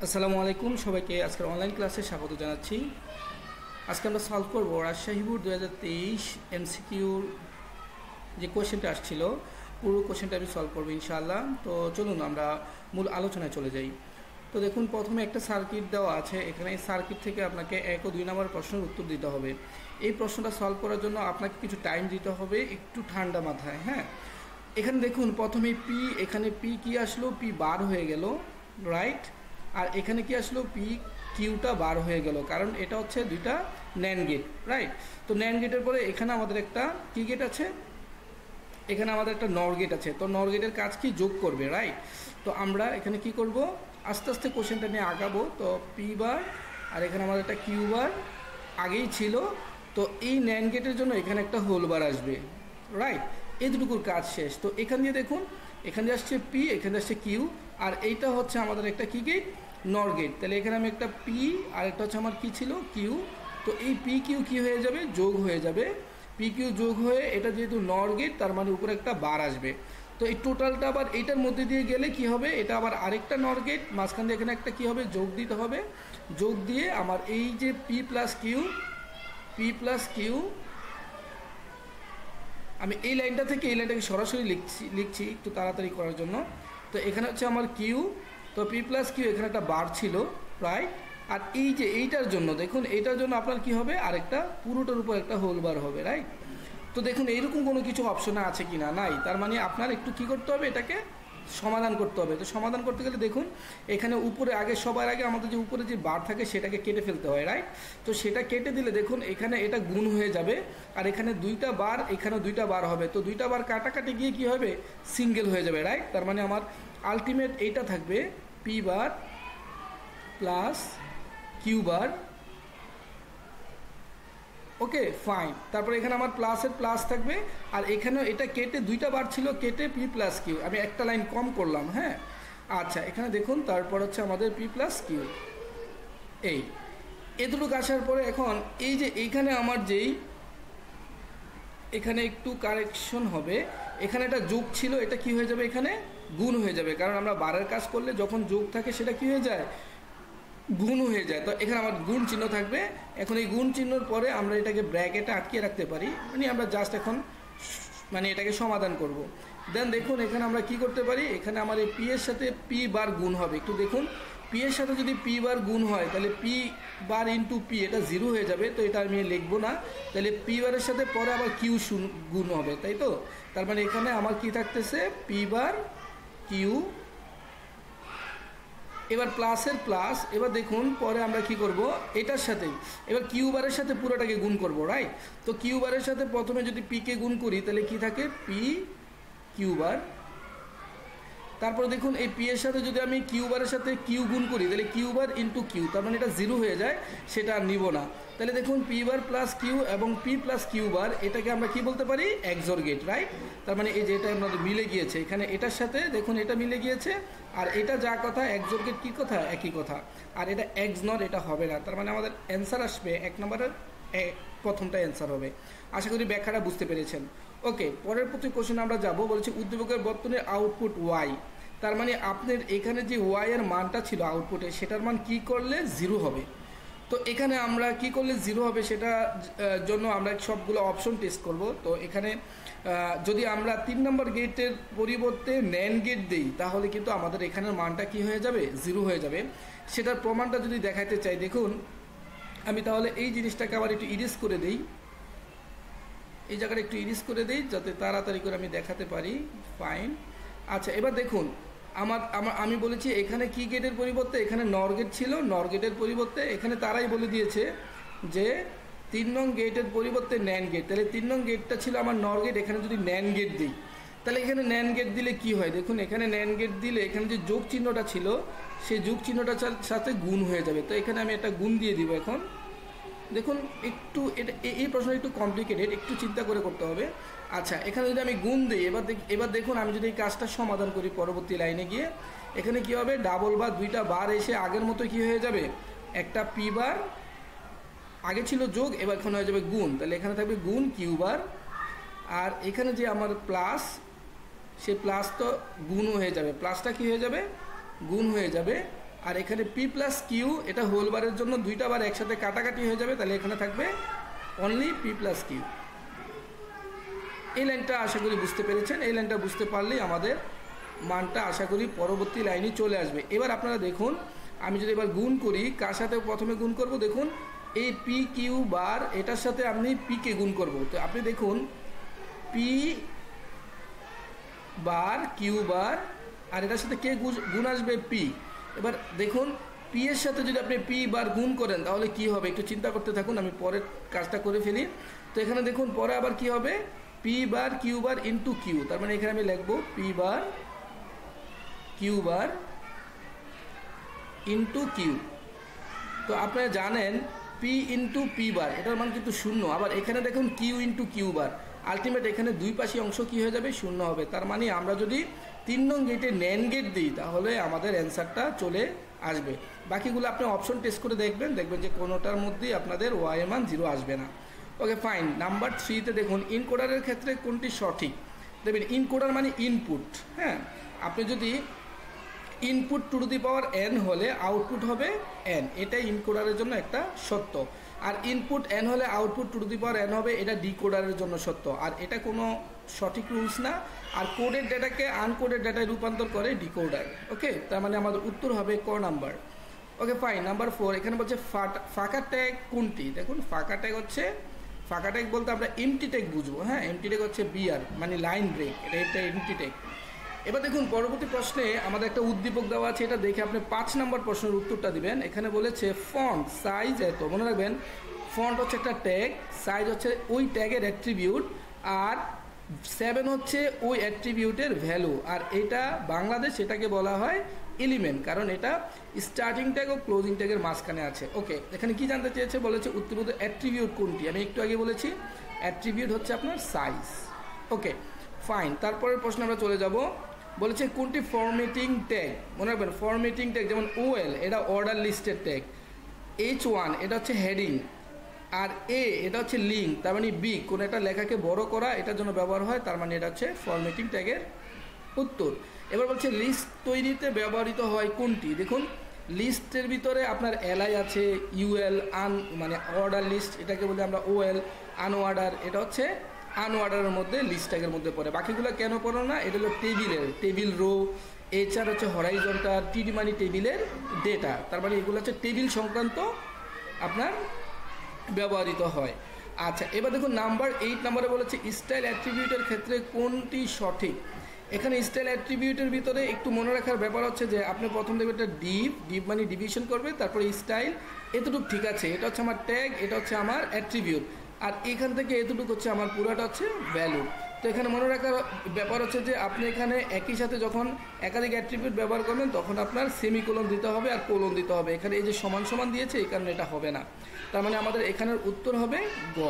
আসসালামু আলাইকুম সবাইকে আজকের অনলাইন ক্লাসে স্বাগত জানাচ্ছি। আজকে আমরা সলভ করব রাজশাহী বোর্ড 2023 এমসিকিউর যে কোশ্চেনটা আসছিল, পুরো কোশ্চেনটা আমি সলভ করবো ইনশাআল্লাহ। তো চলুন আমরা মূল আলোচনায় চলে যাই। তো দেখুন, প্রথমে একটা সার্কিট দেওয়া আছে, এখানে এই সার্কিট থেকে আপনাকে 1 ও 2 নম্বর প্রশ্নের উত্তর দিতে হবে। এই প্রশ্নটা সলভ করার জন্য আপনাকে কিছু টাইম দিতে হবে, একটু ঠান্ডা মাথায়। হ্যাঁ, এখানে দেখুন প্রথমে পি, এখানে পি কি আসলো, পি বার হয়ে গেল, রাইট। আর এখানে কি আসলো, পি কিউটা বার হয়ে গেল, কারণ এটা হচ্ছে দুইটা ন্যান্ড গেট, রাইট। তো ন্যান্ড গেটের পরে এখানে আমাদের একটা কি গেট আছে, এখানে আমাদের একটা নর গেট আছে। তো নর গেটের কাজ কি, যোগ করবে, রাইট। তো আমরা এখানে কি করব, আস্তে আস্তে কোশ্চেনটা নিয়ে আগাবো। তো পি বার আর এখানে আমাদের একটা কিউ বার আগেই ছিল। তো এই ন্যান্ড গেটের জন্য এখানে একটা হোল বার আসবে, রাইট। এই দুটুকুর কাজ শেষ। তো এখান দিয়ে দেখুন, এখানে আসছে পি, এখানে আসছে কিউ, আর এইটা হচ্ছে আমাদের একটা কি গেট, নর গেট। তাহলে এখানে আমি একটা পি আর একটা হচ্ছে আমার কি ছিল, কিউ। তো এই পি কিউ কি হয়ে যাবে, যোগ হয়ে যাবে। পি কিউ যোগ হয়ে এটা যেহেতু নর গেট, তার মানে উপরে একটা বার আসবে। তো এই টোটালটা আবার এইটার মধ্যে দিয়ে গেলে কি হবে, এটা আবার আরেকটা নর গেট, মাঝখান দিয়ে এখানে একটা কি হবে, যোগ দিতে হবে। যোগ দিয়ে আমার এই যে পি প্লাস কিউ, আমি এই লাইনটা থেকে এই লাইনটাকে সরাসরি লিখছি একটু তাড়াতাড়ি করার জন্য। তো এখানে হচ্ছে আমার কিউ, তো পি প্লাস কিউ, এখানে একটা বার ছিল, রাইট। আর এই যে এইটার জন্য দেখুন, এইটার জন্য আপনার কি হবে, আরেকটা পুরোটার উপর একটা হোল বার হবে, রাইট। তো দেখুন এইরকম কোনো কিছু অপশনে আছে কি না, নাই। তার মানে আপনার একটু কি করতে হবে, এটাকে সমাধান করতে হবে। তো সমাধান করতে গেলে দেখুন, এখানে উপরে আগে সবার আগে আমাদের যে উপরে যে বার থাকে সেটাকে কেটে ফেলতে হয়, রাইট। তো সেটা কেটে দিলে দেখুন এখানে এটা গুণ হয়ে যাবে, আর এখানে দুইটা বার, এখানে দুইটা বার হবে। তো দুইটা বার কাটাকাটি গিয়ে কি হবে, সিঙ্গেল হয়ে যাবে, রাইট। তার মানে আমার আলটিমেট এইটা থাকবে P bar plus Q bar. Okay fine. তারপরে এখানে আমার প্লাসের প্লাস থাকবে, আর এখানেও এটা কেটে দুইটা বার ছিল, কেটে পি প্লাস কিউ, আমি একটা লাইন কম করলাম। হ্যাঁ, আচ্ছা, এখানে দেখুন তারপর হচ্ছে আমাদের পি প্লাস কিউ। এই এতটুকু আসার পরে এখন এই যে এইখানে আমার যেই, এখানে একটু কারেকশন হবে, এখানে একটা যোগ ছিল, এটা কি হয়ে যাবে, এখানে গুণ হয়ে যাবে। কারণ আমরা বারের কাজ করলে যখন যোগ থাকে সেটা কি হয়ে যায়, গুণ হয়ে যায়। তো এখানে আমার গুণ চিহ্ন থাকবে। এখন এই গুণ চিহ্নর পরে আমরা এটাকে ব্র্যাকেটে আটকে রাখতে পারি, মানে আমরা জাস্ট এখন মানে এটাকে সমাধান করব। দেন দেখুন এখানে আমরা কি করতে পারি, এখানে আমার এই পি এর সাথে পি বার গুণ হবে। একটু দেখুন, পি এর সাথে যদি পি বার গুণ হয় তাহলে পি বার ইন্টু পি, এটা জিরো হয়ে যাবে। তো এটা আমি লিখবো না, তাহলে পি বারের সাথে পরে আবার কিউ গুণ হবে, তাই তো। তার মানে এখানে আমার কি থাকতেছে, পি বার কিউ, এবার প্লাসের প্লাস। এবার দেখুন পরে আমরা কি করব, এটার সাথেই এবার কিউ বারের সাথে পুরোটাকে গুণ করব, রাইট। তো কিউ বারের সাথে প্রথমে যদি পি কে গুণ করি তাহলে কি থাকে, পি কিউ বার। তারপরে দেখুন এই পি এর সাথে যদি আমি কিউ বারের সাথে কিউ গুণ করি তাহলে কিউ বার ইন্টু কিউ, তার মানে এটা জিরো হয়ে যায়, সেটা আর নিব না। তাহলে দেখুন পি বার প্লাস কিউ এবং পি প্লাস কিউ বার, এটাকে আমরা কি বলতে পারি, এক্সর গেট, রাইট। তার মানে এই যে এটা আমাদের মিলে গিয়েছে, এখানে এটার সাথে দেখুন এটা মিলে গিয়েছে, আর এটা যা কথা এক্সর গেট কী কথা, একই কথা। আর এটা এক্স নট, এটা হবে না। তার মানে আমাদের অ্যান্সার আসবে 1 নম্বরের প্রথমটা অ্যান্সার হবে। আশা করি ব্যাখ্যাটা বুঝতে পেরেছেন। ওকে, পরের প্রতি কোশ্চেন আমরা যাব, বলছি উদ্দীপকের বর্তনীর আউটপুট ওয়াই। তার মানে আপনার এখানে যে ওয়াই এর মানটা ছিল আউটপুটে, সেটার মান কি করলে জিরো হবে। তো এখানে আমরা কি করলে জিরো হবে সেটা জন্য আমরা সবগুলো অপশন টেস্ট করব। তো এখানে যদি আমরা 3 নম্বর গেটের পরিবর্তে ন্যান্ড গেট দিই তাহলে কিন্তু আমাদের এখানের মানটা কি হয়ে যাবে, জিরো হয়ে যাবে। সেটার প্রমাণটা যদি দেখাতে চাই, দেখুন আমি তাহলে এই জিনিসটাকে আবার একটু ইরেজ করে দিই, এই জায়গাটা একটু ইরেজ করে দিই যাতে তাড়াতাড়ি করে আমি দেখাতে পারি। ফাইন। আচ্ছা, এবার দেখুন আমি বলেছি এখানে কি গেটের পরিবর্তে এখানে নর গেট ছিল, নর গেটের পরিবর্তে এখানে তারাই বলে দিয়েছে যে 3 নং গেটের পরিবর্তে ন্যান্ড গেট। তাহলে 3 নং গেটটা ছিল আমার নর গেট, এখানে যদি ন্যান্ড গেট দিই তাহলে এখানে ন্যান্ড গেট দিলে কি হয়, দেখুন এখানে ন্যান্ড গেট দিলে এখানে যে যোগ চিহ্নটা ছিল সেই যোগ চিহ্নটার সাথে গুণ হয়ে যাবে। তো এখানে আমি একটা গুণ দিয়ে দিব। এখন দেখুন একটু এটা, এই প্রশ্নটা একটু কমপ্লিকেটেড, একটু চিন্তা করে করতে হবে। আচ্ছা, এখানে যদি আমি গুণ দিই, এবার দেখুন আমি যদি এই কাজটা সমাধান করি পরবর্তী লাইনে গিয়ে, এখানে কি হবে, ডাবল বা দুইটা বার এসে আগের মতো কি হয়ে যাবে, একটা পি বার, আগে ছিল যোগ, এবার এখন হয়ে যাবে গুণ। তাহলে এখানে থাকবে গুণ কিউ বার, আর এখানে যে আমার প্লাস, সে প্লাস তো গুণ হয়ে যাবে, প্লাসটা কি হয়ে যাবে, গুণ হয়ে যাবে। আর এখানে পি প্লাস কিউ, এটা হোল বারের জন্য দুইটা বার একসাথে কাটাকাটি হয়ে যাবে, তাহলে এখানে থাকবে অনলি পি প্লাস কিউ। এই লাইনটা আশা করি বুঝতে পেরেছেন। এই লাইনটা বুঝতে পারলেই আমাদের মানটা আশা করি পরবর্তী লাইনে চলে আসবে। এবার আপনারা দেখুন, আমি যদি এবার গুণ করি, কার সাথে প্রথমে গুণ করব? দেখুন এই পি কিউ বার, এটার সাথে আমি পিকে গুণ করব। তো আপনি দেখুন পি বার কিউ বার, আর এটার সাথে কে গুণ আসবে? পি। এবার দেখুন পি এর সাথে যদি আপনি পি বার গুণ করেন তাহলে কি হবে? একটু চিন্তা করতে থাকুন, আমি পরের কাজটা করে ফেলি। তো এখানে দেখুন পরে আবার কি হবে? P bar Q bar into Q, তার মানে এখানে আমি লিখবো P bar Q bar into Q. তো আপনারা জানেন পি ইন্টু পি বার এটার মান কিন্তু শূন্য। আবার এখানে দেখুন Q into Q bar, ultimate এখানে দুই পাশে অংশ কি হয়ে যাবে? শূন্য হবে। তার মানে আমরা যদি 3 নং গেটে ন্যান্ড গেট দিই তাহলে আমাদের অ্যান্সারটা চলে আসবে। বাকিগুলো আপনি অপশন টেস্ট করে দেখবেন যে কোনোটার মধ্যেই আপনাদের ওয়াই এর মান 0 আসবে না। Okay fine. নাম্বার 3তে দেখুন ইনকোডারের ক্ষেত্রে কোনটি সঠিক? দেখবেন ইনকোডার মানে ইনপুট। হ্যাঁ, আপনি যদি input to the power n হলে আউটপুট হবে n, এটাই ইনকোডারের জন্য একটা সত্য। আর ইনপুট n হলে output to the power n হবে, এটা ডিকোডারের জন্য সত্য। আর এটা কোনো সঠিক রুলস না। আর কোডেড ডেটাকে আনকোডেড ডেটায় রূপান্তর করে ডিকোডার। ওকে, তার মানে আমাদের উত্তর হবে ক নাম্বার। Okay fine. নাম্বার 4, এখানে বলছে ফাঁকা ট্যাগ কোনটি? দেখুন ফাঁকা ট্যাগ হচ্ছে, ফাঁকা ট্যাগ বলতে আমরা এমটি ট্যাগ বুঝবো। হ্যাঁ, এমটি ট্যাগ হচ্ছে বিআর মানে লাইন ব্রেক, এটা এমটি ট্যাগ। এবার দেখুন পরবর্তী প্রশ্নে আমাদের একটা উদ্দীপক দেওয়া আছে, এটা দেখে আপনি 5 নম্বর প্রশ্নের উত্তরটা দিবেন। এখানে বলেছে ফন্ট সাইজ এত। মনে রাখবেন ফন্ট হচ্ছে একটা ট্যাগ, সাইজ হচ্ছে ওই ট্যাগের অ্যাট্রিবিউট, আর 7 হচ্ছে ওই অ্যাট্রিবিউটের ভ্যালু। আর এটা বাংলাদেশ এটাকে বলা হয় এলিমেন্ট, কারণ এটা স্টার্টিং ট্যাগ ও ক্লোজিং ট্যাগের মাঝখানে আছে। ওকে, এখানে কি জানতে চেয়েছে? বলেছে উদ্দীপক অ্যাট্রিবিউট কোনটি? আমি একটু আগে বলেছি অ্যাট্রিবিউট হচ্ছে আপনার সাইজ। Okay fine. তারপরের প্রশ্ন আমরা চলে যাব। বলেছে কোনটি ফরম্যাটিং ট্যাগ? মনে রাখবেন ফরম্যাটিং ট্যাগ যেমন ওএল এটা অর্ডার লিস্টের ট্যাগ, H1 এটা হচ্ছে হেডিং, আর এ এটা হচ্ছে লিঙ্ক, তার মানে বি কোনো একটা লেখাকে বড় করা এটার জন্য ব্যবহার হয়, তার মানে এটা হচ্ছে ফরম্যাটিং ট্যাগের উত্তর। এবার বলছে লিস্ট তৈরিতে ব্যবহৃত হয় কোনটি? দেখুন লিস্টের ভিতরে আপনার এলআই আছে, ইউএল মানে অর্ডার লিস্ট, এটাকে বলি আমরা ওএল। আনঅর্ডার এটা হচ্ছে আনঅর্ডারের মধ্যে লিস্ট ট্যাগের মধ্যে পড়ে। বাকিগুলো কেন পড়ো না? এটা হলো টেবিল রো, এইচআর হচ্ছে হরাইজন্টাল, টিডি মানে টেবিলের ডেটা, তার মানে এগুলো হচ্ছে টেবিল সংক্রান্ত আপনার ব্যবহৃত হয়। আচ্ছা এবার দেখুন নাম্বার 8 নম্বরে বলেছে স্টাইল অ্যাট্রিবিউটের ক্ষেত্রে কোনটি সঠিক? এখানে স্টাইল অ্যাট্রিবিউটের ভিতরে একটু মনে রাখার ব্যাপার হচ্ছে যে আপনি প্রথম দেখবেন একটা ডিপ মানে ডিভিশন করবে, তারপরে স্টাইল, এতটুকু ঠিক আছে, এটা হচ্ছে আমার ট্যাগ, এটা হচ্ছে আমার অ্যাট্রিবিউট, আর এখান থেকে এতটুকু হচ্ছে আমার পুরোটা হচ্ছে ভ্যালু। তো এখানে মনে রাখার ব্যাপার হচ্ছে যে আপনি এখানে একই সাথে যখন একাধিক অ্যাট্রিবিউট ব্যবহার করবেন তখন আপনার সেমিকোলন দিতে হবে আর কোলন দিতে হবে। এখানে এই যে সমান সমান দিয়েছে এই কারণে এটা হবে না, তার মানে আমাদের এখানের উত্তর হবে গ।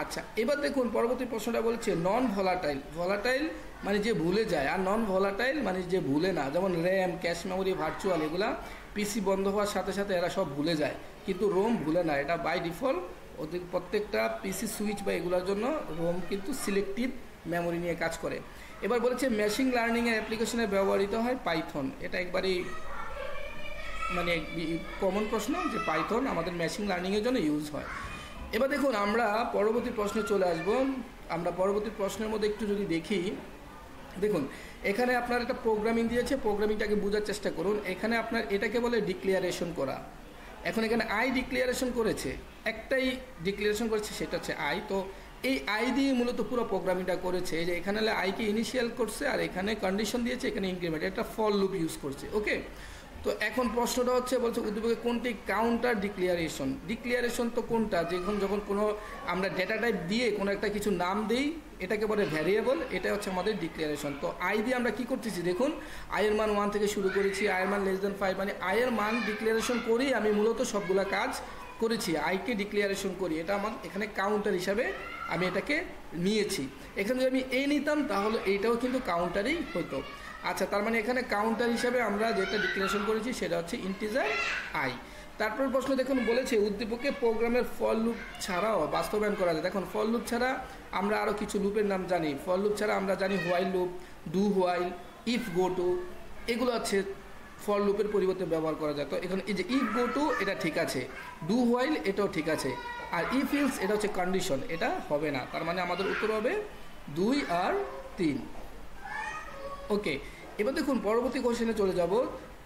আচ্ছা এবার দেখুন পরবর্তী প্রশ্নটা বলছে নন ভলাটাইল। ভলাটাইল মানে যে ভুলে যায়, আর নন ভলাটাইল মানে যে ভুলে না। যেমন র্যাম, ক্যাশ মেমোরি, ভার্চুয়াল, এগুলা পিসি বন্ধ হওয়ার সাথে সাথে এরা সব ভুলে যায়, কিন্তু রোম ভুলে না। এটা বাই ডিফল্ট ওদের প্রত্যেকটা পিসি সুইচ বা এগুলোর জন্য রোম কিন্তু সিলেক্টিভ মেমোরি নিয়ে কাজ করে। এবার বলেছে মেশিন লার্নিংয়ের অ্যাপ্লিকেশনে ব্যবহৃত হয় পাইথন। এটা একবারই মানে কমন প্রশ্ন যে পাইথন আমাদের মেশিন লার্নিংয়ের জন্য ইউজ হয়। এবার দেখুন আমরা পরবর্তী প্রশ্নে চলে আসব। আমরা পরবর্তী প্রশ্নের মধ্যে একটু যদি দেখি, দেখুন এখানে আপনার একটা প্রোগ্রামিং দিয়েছে, প্রোগ্রামিংটাকে বোঝার চেষ্টা করুন। এখানে আপনার এটাকে বলে ডিক্লিয়ারেশন করা। এখন এখানে আই ডিক্লিয়ারেশন করেছে, একটাই ডিক্লিয়ারেশন করেছে সেটা হচ্ছে আই। তো এই আই দিয়ে মূলত পুরো প্রোগ্রামিংটা করেছে, যে এখানে হলে আইকে ইনিশিয়াল করছে আর এখানে কন্ডিশন দিয়েছে, এখানে ইনক্রিমেন্ট, একটা ফর লুপ ইউজ করছে। ওকে, তো এখন প্রশ্নটা হচ্ছে বলছে উদ্দীপকে কোনটি কাউন্টার ডিক্লিয়ারেশন? ডিক্লিয়ারেশন তো কোনটা, যখন কোনো আমরা ডেটা টাইপ দিয়ে কোনো একটা কিছু নাম দিই এটাকে বলে ভ্যারিয়েবল, এটা হচ্ছে আমাদের ডিক্লিয়ারেশন। তো আই দিয়ে আমরা কি করতেছি দেখুন, আয়ের মান 1 থেকে শুরু করেছি, আয়ের মান <5, মানে আয়ের মান ডিক্লিয়ারেশন করেই আমি মূলত সবগুলা কাজ করেছি, আইকে ডিক্লিয়ারেশন করি। এটা আমার এখানে কাউন্টার হিসাবে আমি এটাকে নিয়েছি। এখানে যদি আমি এ নিতাম তাহলে এইটাও কিন্তু কাউন্টারই হতো। আচ্ছা তার মানে এখানে কাউন্টার হিসাবে আমরা যেটা ডিক্লারেশন করেছি সেটা হচ্ছে ইন্টিজার আই। তারপর প্রশ্ন দেখুন বলেছে উদ্দীপকে প্রোগ্রামের ফর লুপ ছাড়াও বাস্তবায়ন করা যায়। দেখুন ফর লুপ ছাড়া আমরা আরও কিছু লুপের নাম জানি। ফর লুপ ছাড়া আমরা জানি while loop, do while, if go to, এগুলো হচ্ছে ফর লুপের পরিবর্তে ব্যবহার করা যায়। তো এখানে এই যে ইফ গো টু এটা ঠিক আছে, ডু হোয়াইল এটাও ঠিক আছে, আর ইফ ইলস এটা হচ্ছে কন্ডিশন, এটা হবে না। তার মানে আমাদের উত্তর হবে 2 আর 3। ওকে, এবার দেখুন পরবর্তী কোশ্চেনে চলে যাব।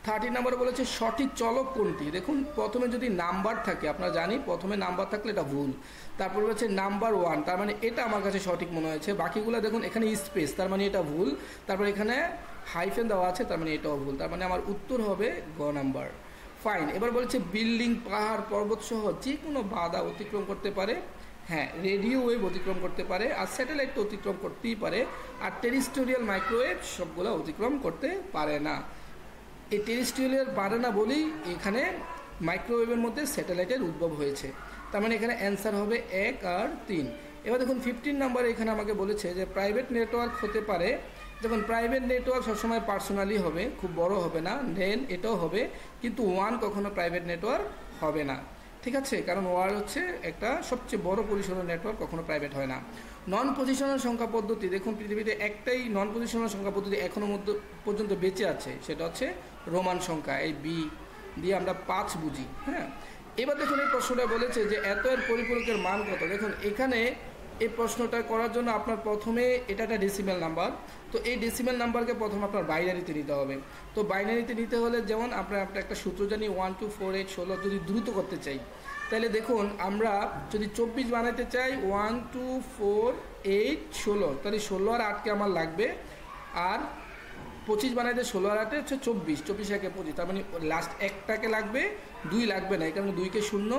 30 নম্বরে বলেছে সঠিক চলক কোনটি। দেখুন প্রথমে যদি নাম্বার থাকে, আপনারা জানি প্রথমে নাম্বার থাকলে এটা ভুল, তারপর হচ্ছে নাম্বার 1, তার মানে এটা আমার কাছে সঠিক মনে হয়েছে। বাকিগুলো দেখুন এখানে স্পেস, তার মানে এটা ভুল, তারপর এখানে হাইফেন দেওয়া আছে, তার মানে এটাও ভুল, তার মানে আমার উত্তর হবে গ নাম্বার। ফাইন, এবার বলেছে বিল্ডিং, পাহাড়, পর্বত সহ যে কোনো বাধা অতিক্রম করতে পারে। হ্যাঁ, রেডিও ওয়েভ অতিক্রম করতে পারে, আর স্যাটেলাইট তো অতিক্রম করতেই পারে, আর টেরিস্টোরিয়াল মাইক্রোওয়েভ সবগুলো অতিক্রম করতে পারে না। এই টেরিস্টোরিয়াল পারে না বলেই এখানে মাইক্রোওয়েভের মধ্যে স্যাটেলাইটের উদ্ভব হয়েছে। তার মানে এখানে অ্যান্সার হবে 1 আর 3। এবার দেখুন 15 নম্বরে এখানে আমাকে বলেছে যে প্রাইভেট নেটওয়ার্ক হতে পারে। দেখুন প্রাইভেট নেটওয়ার্ক সবসময় পার্সোনালি হবে, খুব বড় হবে না, দেন এটাও হবে, কিন্তু ওয়ান কখনো প্রাইভেট নেটওয়ার্ক হবে না। ঠিক আছে, কারণ ওয়ার হচ্ছে একটা সবচেয়ে বড় পরিসরের নেটওয়ার্ক, কখনো প্রাইভেট হয় না। নন পজিশনাল সংখ্যা পদ্ধতি, দেখুন পৃথিবীতে একটাই নন পজিশনাল সংখ্যা পদ্ধতি এখনো পর্যন্ত বেঁচে আছে, সেটা হচ্ছে রোমান সংখ্যা, এই বি দিয়ে আমরা 5 বুঝি। হ্যাঁ, এবার দেখুন এই প্রশ্নটা বলেছে যে এত এর পরিপূরকের মান কত। দেখুন এখানে এই প্রশ্নটা করার জন্য আপনার প্রথমে এটা একটা ডেসিমেল নাম্বার, তো এই ডেসিমেল নাম্বারকে প্রথমে আপনার বাইনারিতে নিতে হবে। তো বাইনারিতে নিতে হলে যেমন আমরা একটা সূত্র জানি 1 2 4 8 16, যদি দ্রুত করতে চাই তাহলে দেখুন আমরা যদি 24 বানাতে চাই 1 2 4 8 16, তাহলে 16 আর 8কে আমার লাগবে, আর 25 বানাইতে 16 আর 8 হচ্ছে 24, 24 একে 25, তার মানে লাস্ট একটাকে লাগবে, 2 লাগবে না, এই কারণে 2কে 0,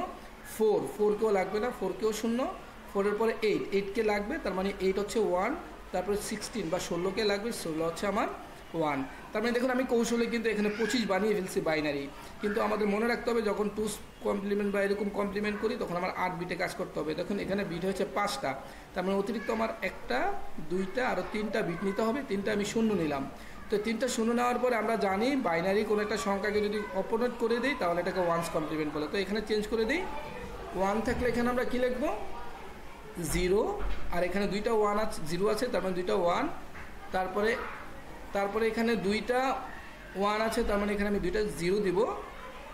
4কেও লাগবে না, 4কেও 0, 4-এর পরে 8কে লাগবে, তার মানে 8 হচ্ছে 1, তারপরে 16 বা 16কে লাগবে, 16 হচ্ছে আমার 1। তার মানে দেখুন আমি কৌশলে কিন্তু এখানে 25 বানিয়ে ফেলছি বাইনারি, কিন্তু আমাদের মনে রাখতে হবে যখন 2 কমপ্লিমেন্ট বা এরকম কমপ্লিমেন্ট করি তখন আমার 8 বিটে কাজ করতে হবে। দেখুন এখানে বিট হচ্ছে 5টা, তার মানে অতিরিক্ত আমার 1টা 2টা আরও 3টা বিট নিতে হবে, 3টা আমি 0 নিলাম। তো 3টা 0 নেওয়ার পরে আমরা জানি বাইনারি কোনো একটা সংখ্যাকে যদি অপোনেট করে দিই তাহলে এটাকে ওয়ান্স কমপ্লিমেন্ট বলে। তো এখানে চেঞ্জ করে দিই, 1 থাকলে এখানে আমরা কী লিখবো 0, আর এখানে 2টা 1 আছে, 0 আছে, তার মানে 2টা 1, তারপরে এখানে 2টা 1 আছে, তার মানে এখানে আমি 2টা 0 দিব,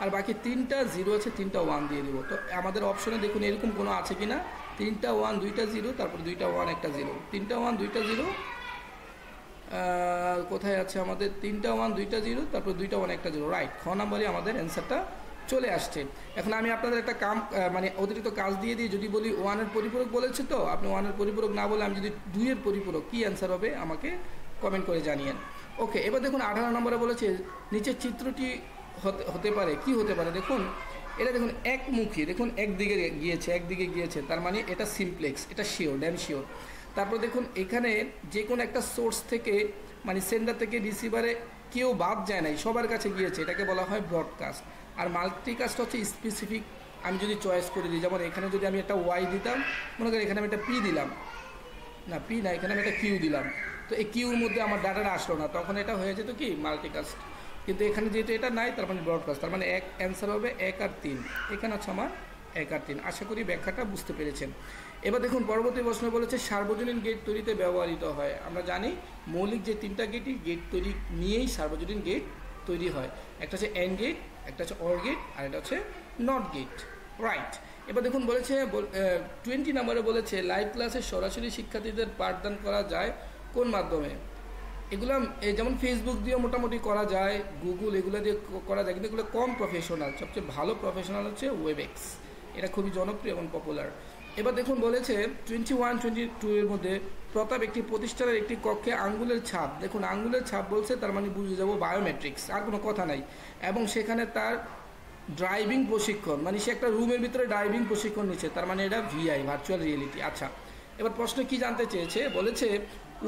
আর বাকি 3টা 0 আছে, 3টা 1 দিয়ে দিব। তো আমাদের অপশনে দেখুন এরকম কোনো আছে কি না, 3টা 1 2টা 0, তারপর 2টা 1 একটা 0, 3টা 1 2টা 0, কোথায় আছে আমাদের 3টা 1 2টা 0, তারপর 2টা 1 একটা 0, রাইট। খ নাম্বারে আমাদের অ্যান্সারটা চলে আসছে। এখন আমি আপনাদের একটা মানে অতিরিক্ত কাজ দিয়ে দিই, যদি বলি 1-এর পরিপূরক বলেছে, তো আপনি 1-এর পরিপূরক না বলে আমি যদি 2-এর পরিপূরক, কী অ্যান্সার হবে আমাকে কমেন্ট করে জানিয়েন। ওকে, এবার দেখুন 18 নম্বরে বলেছে নিচের চিত্রটি হতে পারে, কি হতে পারে। দেখুন এটা দেখুন একমুখী, দেখুন একদিকে গিয়েছে, তার মানে এটা সিমপ্লেক্স, এটা শিওর, ড্যাম শিওর। তারপর দেখুন এখানে যে কোনো একটা সোর্স থেকে, মানে সেন্ডার থেকে রিসিভারে কেউ বাদ যায় নাই, সবার কাছে গিয়েছে, এটাকে বলা হয় ব্রডকাস্ট। আর মাল্টিকাস্ট হচ্ছে স্পেসিফিক, আমি যদি চয়েস করে দিই, যেমন এখানে যদি আমি একটা ওয়াই দিতাম, মনে করি এখানে আমি একটা পি দিলাম, না পি না, এখানে আমি একটা কিউ দিলাম, তো এই কিউর মধ্যে আমার ডাটাটা আসলো না, তখন এটা হয়ে যেত কি মাল্টিকাস্ট। কিন্তু এখানে যেহেতু এটা নাই, তার মানে ব্রডকাস্ট, তার মানে অ্যান্সার হবে 1 আর 3। এখানে হচ্ছে আমার 1 আর 3। আশা করি ব্যাখ্যাটা বুঝতে পেরেছেন। এবার দেখুন পরবর্তী প্রশ্ন বলেছে সার্বজনীন গেট তৈরিতে ব্যবহৃত হয়। আমরা জানি মৌলিক যে 3টা গেট তৈরি নিয়েই সার্বজনীন গেট তৈরি হয়। একটা হচ্ছে অ্যান্ড গেট, একটা হচ্ছে অর গেট, আর এটা হচ্ছে নট গেট, রাইট। এবার দেখুন বলেছে 20 নম্বরে বলেছে লাইভ ক্লাসে সরাসরি শিক্ষার্থীদের পাঠদান করা যায় কোন মাধ্যমে। এগুলো যেমন ফেসবুক দিয়েও মোটামুটি করা যায়, গুগল এগুলো দিয়ে করা যায়, কিন্তু এগুলো কম প্রফেশনাল। সবচেয়ে ভালো প্রফেশনাল হচ্ছে ওয়েবএক্স, এটা খুবই জনপ্রিয় এবং পপুলার। এবার দেখুন বলেছে 21-22 এর মধ্যে প্রতাপ একটি প্রতিষ্ঠানের একটি কক্ষে আঙ্গুলের ছাপ, দেখুন আঙ্গুলের ছাপ বলছে, তার মানে বুঝে যাবো বায়োমেট্রিক্স, আর কোনো কথা নাই। এবং সেখানে তার ড্রাইভিং প্রশিক্ষণ, মানে সে একটা রুমের ভিতরে ড্রাইভিং প্রশিক্ষণ নিচ্ছে, তার মানে এটা ভিআই, ভার্চুয়াল রিয়েলিটি। আচ্ছা, এবার প্রশ্ন কি জানতে চেয়েছে, বলেছে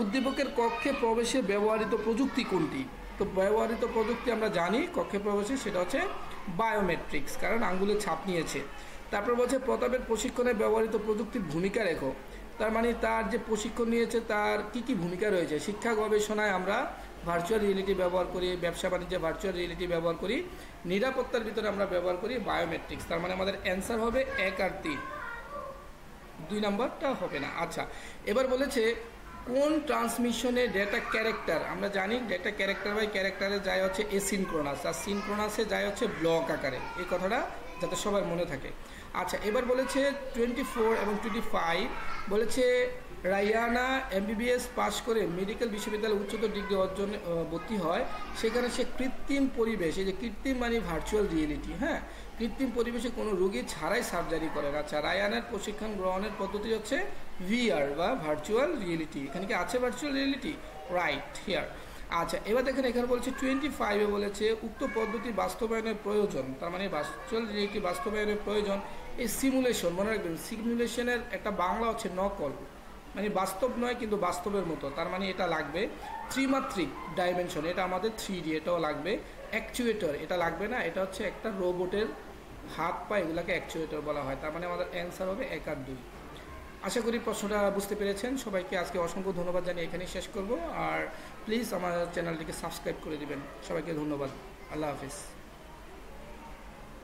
উদ্দীপকের কক্ষে প্রবেশে ব্যবহৃত প্রযুক্তি কোনটি। তো ব্যবহৃত প্রযুক্তি আমরা জানি কক্ষে প্রবেশে, সেটা হচ্ছে বায়োমেট্রিক্স, কারণ আঙ্গুলের ছাপ নিয়েছে। তারপর বলছে প্রতাপের প্রশিক্ষণে ব্যবহৃত প্রযুক্তির ভূমিকা রেখো, তার মানে তার যে প্রশিক্ষণ নিয়েছে তার কি ভূমিকা রয়েছে। শিক্ষা গবেষণায় আমরা ভার্চুয়াল রিয়েলিটি ব্যবহার করি, ব্যবসা বাণিজ্যে ভার্চুয়াল রিয়েলিটি ব্যবহার করি, নিরাপত্তার ভিতরে আমরা ব্যবহার করি বায়োমেট্রিক্স। তার মানে আমাদের অ্যান্সার হবে 1 আর 3, 2 নাম্বারটা হবে না। আচ্ছা, এবার বলেছে কোন ট্রান্সমিশনে ডেটা ক্যারেক্টার, আমরা জানি ডেটা ক্যারেক্টার বাই ক্যারেক্টারে যায় হচ্ছে এসিনক্রোনাস, আর সিনক্রোনাসে যায় হচ্ছে ব্লক আকারে, এই কথাটা যাতে সবার মনে থাকে। আচ্ছা, এবার বলেছে 24 এবং 25 বলেছে রায়ানা এমবিবিএস পাশ করে মেডিকেল বিশ্ববিদ্যালয়ে উচ্চতর ডিগ্রি অর্জনে ভর্তি হয়, সেখানে সে কৃত্রিম পরিবেশ, এই যে কৃত্রিম মানে ভার্চুয়াল রিয়েলিটি, হ্যাঁ, কৃত্রিম পরিবেশে কোনো রোগী ছাড়াই সার্জারি করেন। আচ্ছা, রায়ানের প্রশিক্ষণ গ্রহণের পদ্ধতি হচ্ছে ভিআর বা ভার্চুয়াল রিয়েলিটি। এখানে কি আছে ভার্চুয়াল রিয়েলিটি? Right here. আচ্ছা, এবার দেখেন এখানে বলছে 25-এ বলেছে উক্ত পদ্ধতি বাস্তবায়নের প্রয়োজন, তার মানে ভার্চুয়াল রিয়েলিটি বাস্তবায়নের প্রয়োজন। এই সিমুলেশন মনে রাখবেন, সিমুলেশনের একটা বাংলা হচ্ছে নকল, মানে বাস্তব নয় কিন্তু বাস্তবের মতো, তার মানে এটা লাগবে। ত্রিমাত্রিক ডাইমেনশন, এটা আমাদের 3D, এটাও লাগবে। অ্যাকচুয়েটর, এটা লাগবে না, এটা হচ্ছে একটা রোবটের হাত পা, এগুলোকে অ্যাকচুয়েটর বলা হয়। তার মানে আমাদের অ্যান্সার হবে 1 আর 2। আশা করি প্রশ্নটা বুঝতে পেরেছেন। সবাইকে আজকে অসংখ্য ধন্যবাদ জানিয়ে এখানেই শেষ করব। আর প্লিজ আমার চ্যানেলটিকে সাবস্ক্রাইব করে দিবেন। সবাইকে ধন্যবাদ। আল্লাহ হাফিজ।